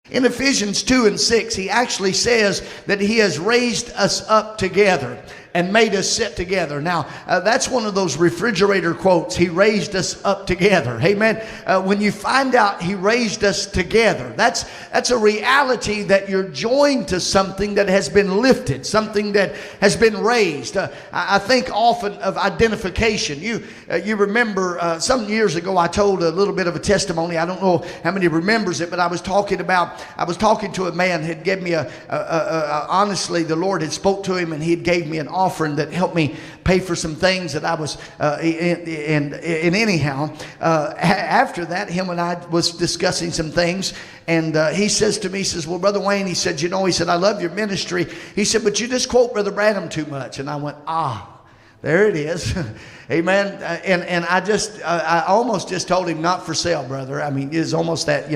In Ephesians 2:6, he actually says that he has raised us up together and made us sit together. Now, that's one of those refrigerator quotes. He raised us up together. Amen. When you find out he raised us together, that's a reality that you're joined to something that has been lifted, something that has been raised. I think often of identification. You remember some years ago I told a little bit of a testimony. I don't know how many remembers it, but I was talking to a man who had given me honestly, the Lord had spoke to him and he had gave me an offering that helped me pay for some things that I was anyhow, after that, him and I was discussing some things, and he says to me, he says, well, Brother Wayne, he said, he said, I love your ministry. He said, but you just quote Brother Branham too much. And I went, there it is. Amen. And I almost just told him, not for sale, brother. I mean, it's almost that,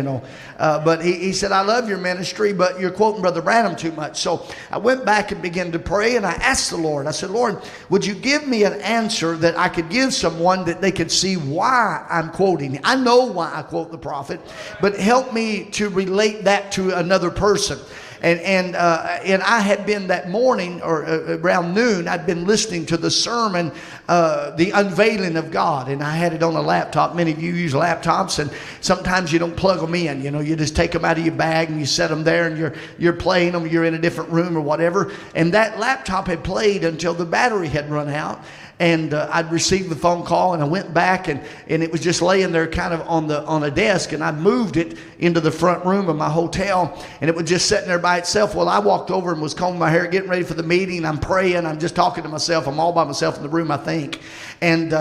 but he said, I love your ministry, but you're quoting Brother Branham too much. So I went back and began to pray, and I asked the Lord, I said, Lord, would you give me an answer that I could give someone that they could see why I'm quoting? I know why I quote the prophet, but help me to relate that to another person. And I had been that morning, or around noon, I'd been listening to the sermon, The Unveiling of God. And I had it on a laptop. Many of you use laptops, and sometimes you don't plug them in. You just take them out of your bag and you set them there, and you're playing them. You're in a different room or whatever. And that laptop had played until the battery had run out. And I'd received the phone call, and I went back, and it was just laying there kind of on a desk, and I moved it into the front room of my hotel, and it was just sitting there by itself. Well, I walked over and was combing my hair, getting ready for the meeting. I'm praying. I'm just talking to myself. I'm all by myself in the room, I think. And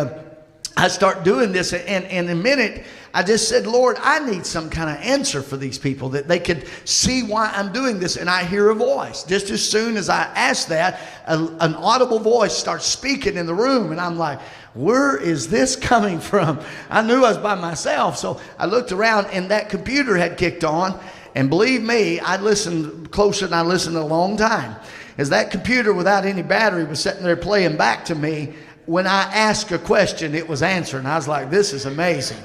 I start doing this, and in a minute, I just said, Lord, I need some kind of answer for these people, that they could see why I'm doing this. And I hear a voice. Just as soon as I ask that, an audible voice starts speaking in the room. And I'm like, where is this coming from? I knew I was by myself. So I looked around, and that computer had kicked on. And believe me, I listened closer than I listened in a long time. As that computer without any battery was sitting there playing back to me, when I asked a question, it was answering. I was like, this is amazing.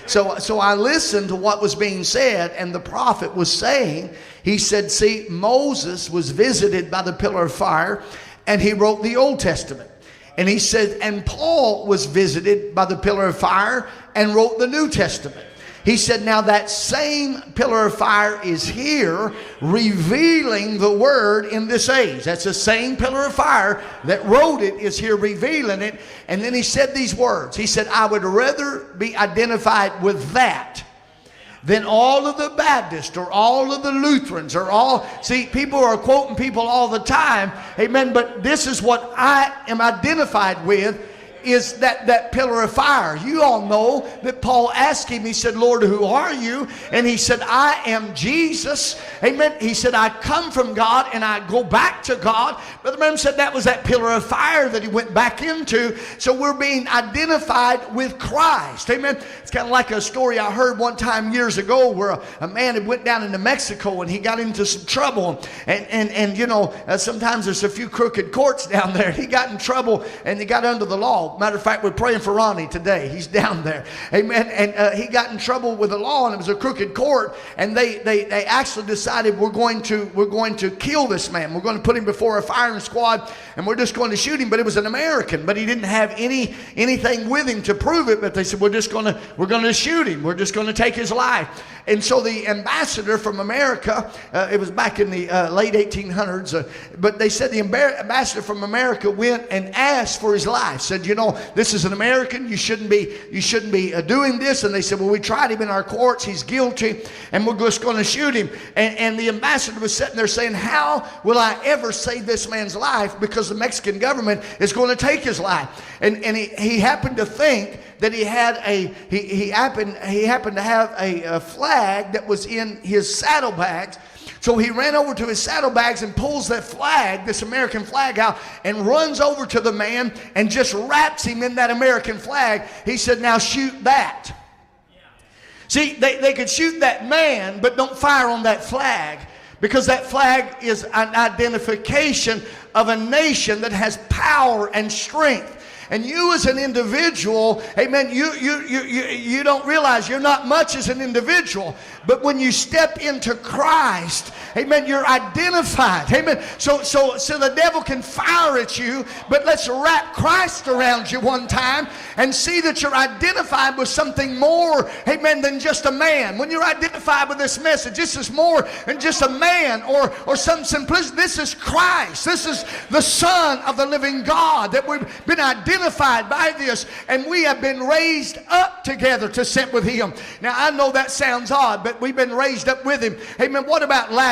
So I listened to what was being said, and the prophet was saying, he said, see, Moses was visited by the pillar of fire, and he wrote the Old Testament. And he said, and Paul was visited by the pillar of fire and wrote the New Testament. He said, now that same pillar of fire is here revealing the word in this age. That's the same pillar of fire that wrote it is here revealing it. And then he said these words. He said, I would rather be identified with that than all of the Baptists or all of the Lutherans or all. See, people are quoting people all the time. Amen. But this is what I am identified with, is that pillar of fire. You all know that Paul asked him, he said, Lord, who are you? And he said, I am Jesus. Amen. He said, I come from God and I go back to God. Brother Branham said that was that pillar of fire that he went back into. So we're being identified with Christ. Amen. It's kind of like a story I heard one time years ago where a man had went down into Mexico and he got into some trouble. And sometimes there's a few crooked courts down there. He got in trouble and he got under the law. Matter of fact, we're praying for Ronnie today. He's down there. Amen. And he got in trouble with the law, and it was a crooked court. And they actually decided we're going to kill this man. We're going to put him before a firing squad, and we're just going to shoot him. But it was an American, but he didn't have anything with him to prove it. But they said we're going to shoot him. We're just going to take his life. And so the ambassador from America, it was back in the late 1800s, but they said the ambassador from America went and asked for his life. Said, this is an American. You shouldn't be doing this. And they said, well, we tried him in our courts. He's guilty, and we're just going to shoot him. And the ambassador was sitting there saying, how will I ever save this man's life? Because the Mexican government is going to take his life. And he happened to think that he happened to have a flag that was in his saddlebags. So he ran over to his saddlebags and pulls that flag, this American flag out, and runs over to the man and just wraps him in that American flag. He said, now shoot that. See, they could shoot that man, but don't fire on that flag, because that flag is an identification of a nation that has power and strength. And you as an individual, amen, you don't realize you're not much as an individual. But when you step into Christ, amen, you're identified. Amen. So the devil can fire at you, but let's wrap Christ around you one time and see that you're identified with something more, amen, than just a man. When you're identified with this message, this is more than just a man or some simplicity. This is Christ. This is the Son of the living God, that we've been identified by this, and we have been raised up together to sit with Him. Now, I know that sounds odd, but we've been raised up with Him. Amen. What about last?